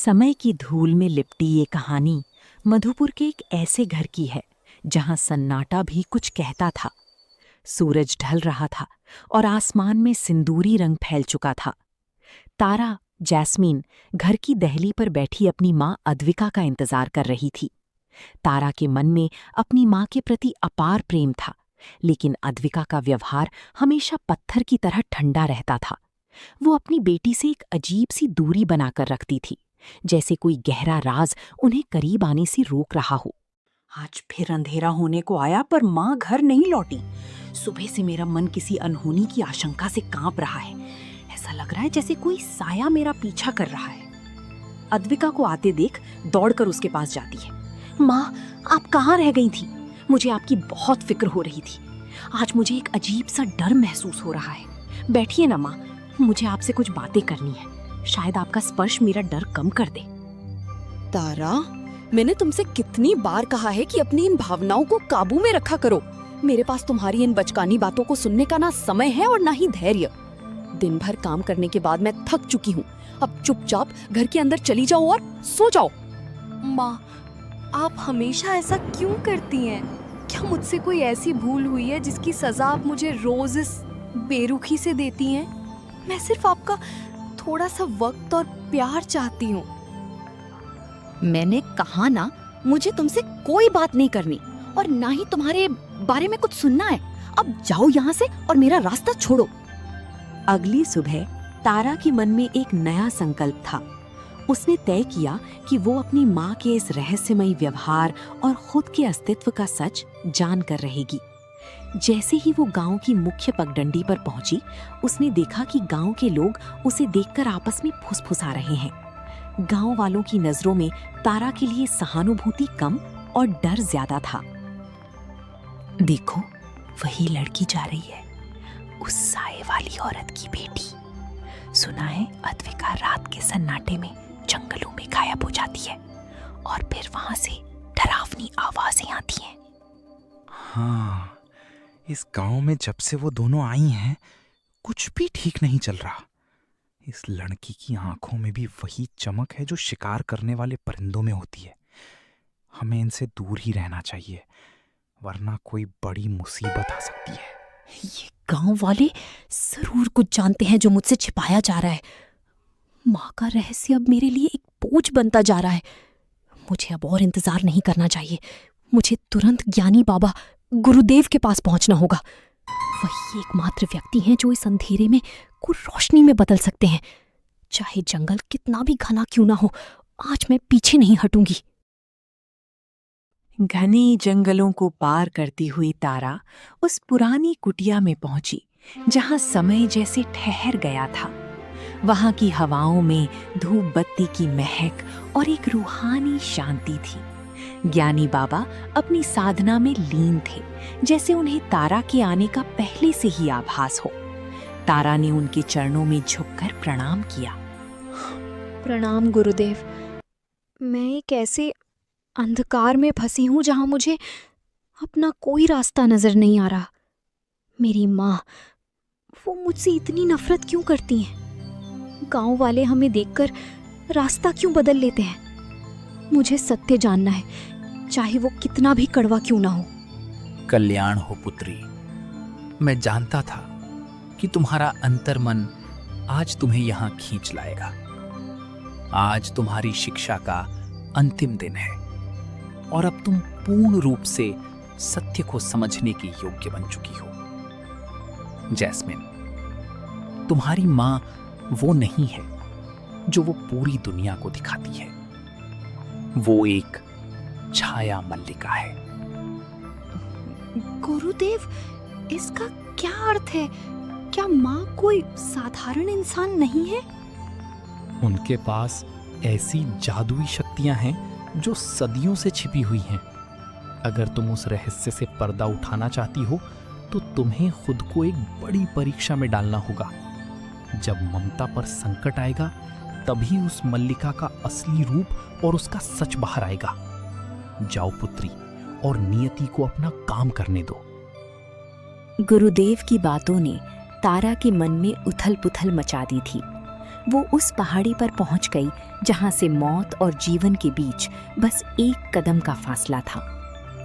समय की धूल में लिपटी ये कहानी मधुपुर के एक ऐसे घर की है जहां सन्नाटा भी कुछ कहता था। सूरज ढल रहा था और आसमान में सिंदूरी रंग फैल चुका था। तारा, जैस्मीन, घर की दहली पर बैठी अपनी माँ अद्विका का इंतजार कर रही थी। तारा के मन में अपनी माँ के प्रति अपार प्रेम था, लेकिन अद्विका का व्यवहार हमेशा पत्थर की तरह ठंडा रहता था। वो अपनी बेटी से एक अजीब सी दूरी बनाकर रखती थी, जैसे कोई गहरा राज उन्हें करीब आने से रोक रहा हो। आज फिर अंधेरा होने को आया पर माँ घर नहीं लौटी। सुबह से मेरा मन किसी अनहोनी की आशंका से कांप रहा है। ऐसा लग रहा है जैसे कोई साया मेरा पीछा कर रहा है। अद्विका को आते देख दौड़कर उसके पास जाती है। माँ, आप कहाँ रह गई थी? मुझे आपकी बहुत फिक्र हो रही थी। आज मुझे एक अजीब सा डर महसूस हो रहा है। बैठिए ना माँ, मुझे आपसे कुछ बातें करनी है। शायद आपका स्पर्श मेरा डर कम कर दे। तारा, मैंने तुमसे कितनी बार कहा है कि अपनी इन भावनाओं को काबू में रखा करो। मेरे पास तुम्हारी इन बचकानी बातों को सुनने का ना समय है और ना ही धैर्य। दिन भर काम करने के बाद मैं थक चुकी हूँ। अब चुपचाप घर के अंदर चली जाओ और सो जाओ। माँ, आप हमेशा ऐसा क्यों करती हैं? क्या मुझसे कोई ऐसी भूल हुई है जिसकी सजा आप मुझे रोज इस बेरुखी से देती हैं? मैं सिर्फ आपका थोड़ा सा वक्त और प्यार चाहती हूँ। मैंने कहा ना, मुझे तुमसे कोई बात नहीं करनी और ना ही तुम्हारे बारे में कुछ सुनना है। अब जाओ यहाँ से और मेरा रास्ता छोड़ो। अगली सुबह तारा के मन में एक नया संकल्प था। उसने तय किया कि वो अपनी माँ के इस रहस्यमयी व्यवहार और खुद के अस्तित्व का सच जान कर रहेगी। जैसे ही वो गांव की मुख्य पगडंडी पर पहुंची, उसने देखा कि गांव के लोग उसे देखकर आपस में फुसफुसा रहे हैं। गांव वालों की नजरों में तारा के लिए सहानुभूति कम और डर ज्यादा था। देखो, वही लड़की जा रही है, उस साए वाली औरत की बेटी। सुना है अद्विका रात के सन्नाटे में जंगलों में गायब हो जाती है और फिर वहां से डरावनी आवाजें आती हैं। हाँ, इस गांव में जब से वो दोनों आई हैं, कुछ भी ठीक नहीं चल रहा। इस लड़की की आंखों में भी वही चमक है जो शिकार करने वाले परिंदों में होती है। हमें इनसे दूर ही रहना चाहिए, वरना कोई बड़ी मुसीबत आ सकती है। ये गांव वाले जरूर कुछ जानते हैं जो मुझसे छिपाया जा रहा है। माँ का रहस्य अब मेरे लिए एक बोझ बनता जा रहा है। मुझे अब और इंतजार नहीं करना चाहिए। मुझे तुरंत ज्ञानी बाबा गुरुदेव के पास पहुंचना होगा। वही एकमात्र व्यक्ति हैं जो इस अंधेरे में को रोशनी में बदल सकते हैं। चाहे जंगल कितना भी घना क्यों ना हो, आज मैं पीछे नहीं हटूंगी। घने जंगलों को पार करती हुई तारा उस पुरानी कुटिया में पहुंची जहां समय जैसे ठहर गया था। वहां की हवाओं में धूप बत्ती की महक और एक रूहानी शांति थी। ज्ञानी बाबा अपनी साधना में लीन थे, जैसे उन्हें तारा के आने का पहले से ही आभास हो। तारा ने उनके चरणों में झुककर प्रणाम किया। प्रणाम गुरुदेव। मैं एक ऐसे अंधकार में फंसी हूँ जहाँ मुझे अपना कोई रास्ता नजर नहीं आ रहा। मेरी माँ, वो मुझसे इतनी नफरत क्यों करती हैं? गांव वाले हमें देखकर रास्ता क्यों बदल लेते हैं? मुझे सत्य जानना है, चाहे वो कितना भी कड़वा क्यों ना हो। कल्याण हो पुत्री। मैं जानता था कि तुम्हारा अंतर्मन आज तुम्हें यहाँ खींच लाएगा। आज तुम्हारी शिक्षा का अंतिम दिन है और अब तुम पूर्ण रूप से सत्य को समझने के योग्य बन चुकी हो। जैस्मिन, तुम्हारी माँ वो नहीं है जो वो पूरी दुनिया को दिखाती है। वो एक छाया मल्लिका है। गुरुदेव, इसका क्या अर्थ है? क्या माँ कोई साधारण इंसान नहीं है? उनके पास ऐसी जादुई शक्तियां हैं जो सदियों से छिपी हुई हैं। अगर तुम उस रहस्य से पर्दा उठाना चाहती हो तो तुम्हें खुद को एक बड़ी परीक्षा में डालना होगा। जब ममता पर संकट आएगा, तभी उस मल्लिका का असली रूप और उसका सच बाहर आएगा। जाओ पुत्री, और नियति को अपना काम करने दो। गुरुदेव की बातों ने तारा के मन में उथल पुथल मचा दी थी। वो उस पहाड़ी पर पहुंच गई जहां से मौत और जीवन के बीच बस एक कदम का फासला था।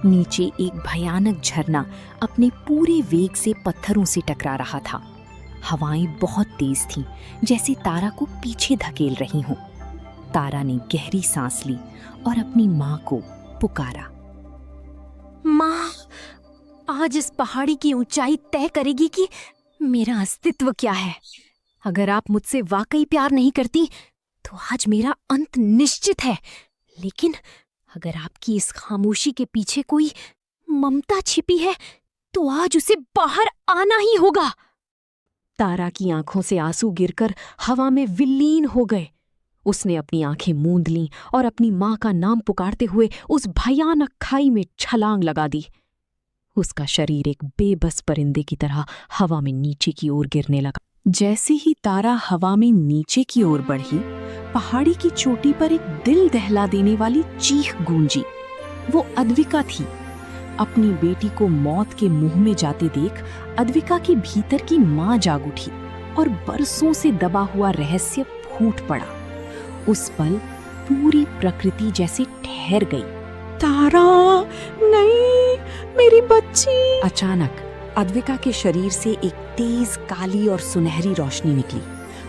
नीचे एक भयानक झरना अपने पूरे वेग से पत्थरों से टकरा रहा था। हवाएं बहुत तेज थीं, जैसे तारा को पीछे धकेल रही हों। तारा ने गहरी सांस ली और अपनी माँ को पुकारा। माँ, आज इस पहाड़ी की ऊंचाई तय करेगी कि मेरा अस्तित्व क्या है। अगर आप मुझसे वाकई प्यार नहीं करती तो आज मेरा अंत निश्चित है, लेकिन अगर आपकी इस खामोशी के पीछे कोई ममता छिपी है तो आज उसे बाहर आना ही होगा। तारा की आंखों से आंसू गिरकर हवा में विलीन हो गए। उसने अपनी आंखें मूंद लीं और अपनी मां का नाम पुकारते हुए उस भयानक खाई में छलांग लगा दी। उसका शरीर एक बेबस परिंदे की तरह हवा में नीचे की ओर गिरने लगा। जैसे ही तारा हवा में नीचे की ओर बढ़ी, पहाड़ी की चोटी पर एक दिल दहला देने वाली चीख गूंजी। वो अद्विका थी। अपनी बेटी को मौत के मुंह में जाते देख अद्विका की भीतर की मां जाग उठी और बरसों से दबा हुआ रहस्य फूट पड़ा। उस पल पूरी प्रकृति जैसे ठहर गई। तारा, नहीं, मेरी बच्ची। अचानक अद्विका के शरीर से एक तेज काली और सुनहरी रोशनी निकली।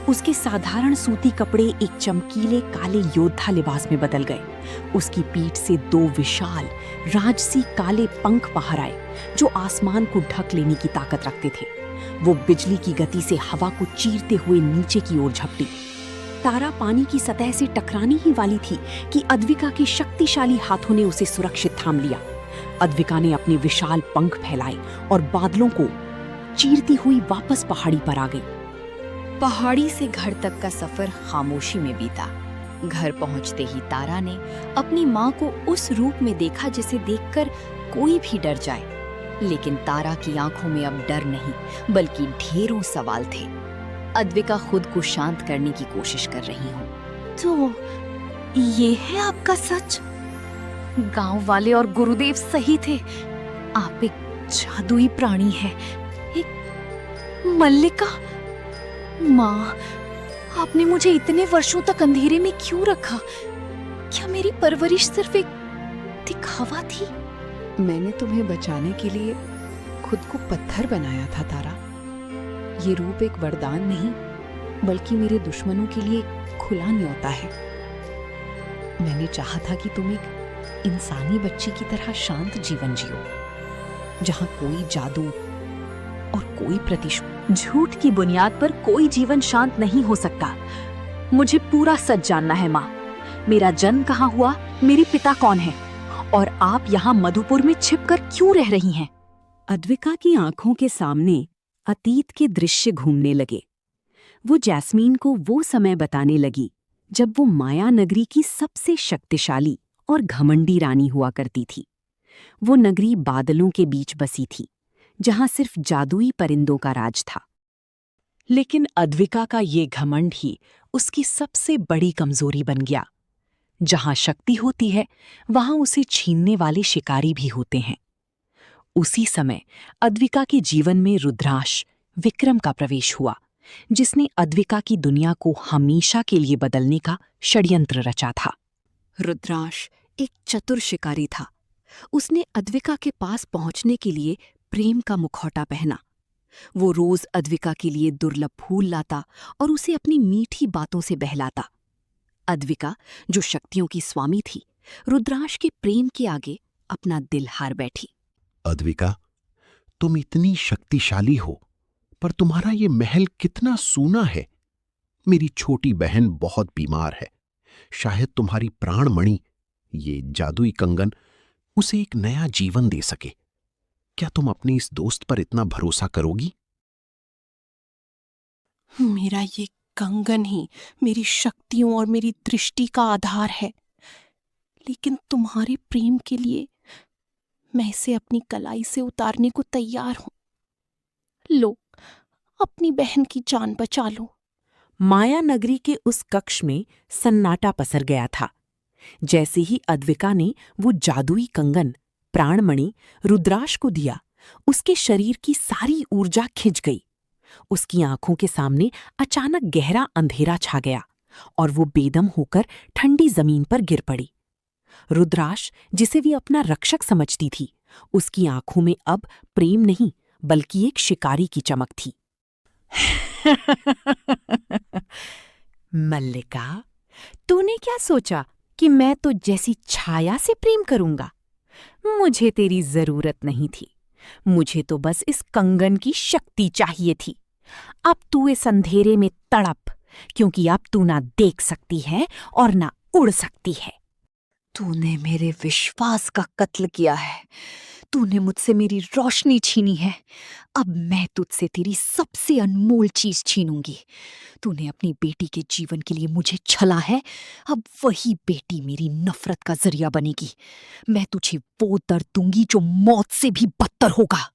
उसके साधारण सूती कपड़े एक चमकीले काले योद्धा लिबास में बदल गए। उसकी पीठ से 2 विशाल राजसी काले पंख बाहर आए जो आसमान को ढक लेने की ताकत रखते थे। वो बिजली की गति से हवा को चीरते हुए नीचे की ओर झपटी। तारा पानी की सतह से टकराने ही वाली थी कि अद्विका के शक्तिशाली हाथों ने उसे सुरक्षित थाम लिया। अद्विका ने अपने विशाल पंख फैलाए और बादलों को चीरती हुई वापस पहाड़ी पर आ गई। पहाड़ी से घर तक का सफर खामोशी में बीता। घर पहुंचते ही तारा ने अपनी माँ को उस रूप में देखा जिसे देखकर कोई भी डर जाए। लेकिन तारा की आंखों में अब डर नहीं, बल्कि ढेरों सवाल थे। अद्विका खुद को शांत करने की कोशिश कर रही हूँ। तो ये है आपका सच? गांव वाले और गुरुदेव सही थे। आप एक जादुई प्राणी हैं, एक मल्लिका। माँ, आपने मुझे इतने वर्षों तक अंधेरे में क्यों रखा? क्या मेरी परवरिश सिर्फ एक दिखावा थी? मैंने तुम्हें बचाने के लिए खुद को पत्थर बनाया था तारा। ये रूप एक वरदान नहीं, बल्कि मेरे दुश्मनों के लिए खुला न्योता है। मैंने चाहा था कि तुम एक इंसानी बच्ची की तरह शांत जीवन जियो, जहां कोई जादू और कोई प्रतिशोध। झूठ की बुनियाद पर कोई जीवन शांत नहीं हो सकता। मुझे पूरा सच जानना है माँ। मेरा जन्म कहाँ हुआ, मेरे पिता कौन है, और आप यहाँ मधुपुर में छिपकर क्यों रह रही हैं? अद्विका की आंखों के सामने अतीत के दृश्य घूमने लगे। वो जैस्मीन को वो समय बताने लगी जब वो माया नगरी की सबसे शक्तिशाली और घमंडी रानी हुआ करती थी। वो नगरी बादलों के बीच बसी थी, जहां सिर्फ जादुई परिंदों का राज था। लेकिन अद्विका का ये घमंड ही उसकी सबसे बड़ी कमजोरी बन गया। जहां शक्ति होती है, वहां उसे छीनने वाले शिकारी भी होते हैं। उसी समय अद्विका के जीवन में रुद्राश, विक्रम का प्रवेश हुआ, जिसने अद्विका की दुनिया को हमेशा के लिए बदलने का षड्यंत्र रचा था। रुद्राश एक चतुर शिकारी था। उसने अद्विका के पास पहुंचने के लिए प्रेम का मुखौटा पहना। वो रोज अद्विका के लिए दुर्लभ फूल लाता और उसे अपनी मीठी बातों से बहलाता। अद्विका, जो शक्तियों की स्वामी थी, रुद्राश के प्रेम के आगे अपना दिल हार बैठी। अद्विका, तुम इतनी शक्तिशाली हो, पर तुम्हारा ये महल कितना सूना है। मेरी छोटी बहन बहुत बीमार है। शायद तुम्हारी प्राणमणि, ये जादुई कंगन, उसे एक नया जीवन दे सके। क्या तुम अपने इस दोस्त पर इतना भरोसा करोगी? मेरा ये कंगन ही मेरी शक्तियों और मेरी दृष्टि का आधार है, लेकिन तुम्हारे प्रेम के लिए मैं इसे अपनी कलाई से उतारने को तैयार हूं। लो, अपनी बहन की जान बचा लो। माया नगरी के उस कक्ष में सन्नाटा पसर गया था। जैसे ही अद्विका ने वो जादुई कंगन, प्राणमणि, रुद्राश को दिया, उसके शरीर की सारी ऊर्जा खिंच गई। उसकी आंखों के सामने अचानक गहरा अंधेरा छा गया और वो बेदम होकर ठंडी जमीन पर गिर पड़ी। रुद्राश, जिसे भी अपना रक्षक समझती थी, उसकी आंखों में अब प्रेम नहीं बल्कि एक शिकारी की चमक थी। मल्लिका, तूने क्या सोचा कि मैं तो जैसी छाया से प्रेम करूंगा? मुझे तेरी जरूरत नहीं थी। मुझे तो बस इस कंगन की शक्ति चाहिए थी। अब तू इस अंधेरे में तड़प, क्योंकि अब तू ना देख सकती है और ना उड़ सकती है। तूने मेरे विश्वास का कत्ल किया है। तूने मुझसे मेरी रोशनी छीनी है। अब मैं तुझसे तेरी सबसे अनमोल चीज छीनूंगी। तूने अपनी बेटी के जीवन के लिए मुझे छला है। अब वही बेटी मेरी नफरत का जरिया बनेगी। मैं तुझे वो दर्द दूंगी जो मौत से भी बदतर होगा।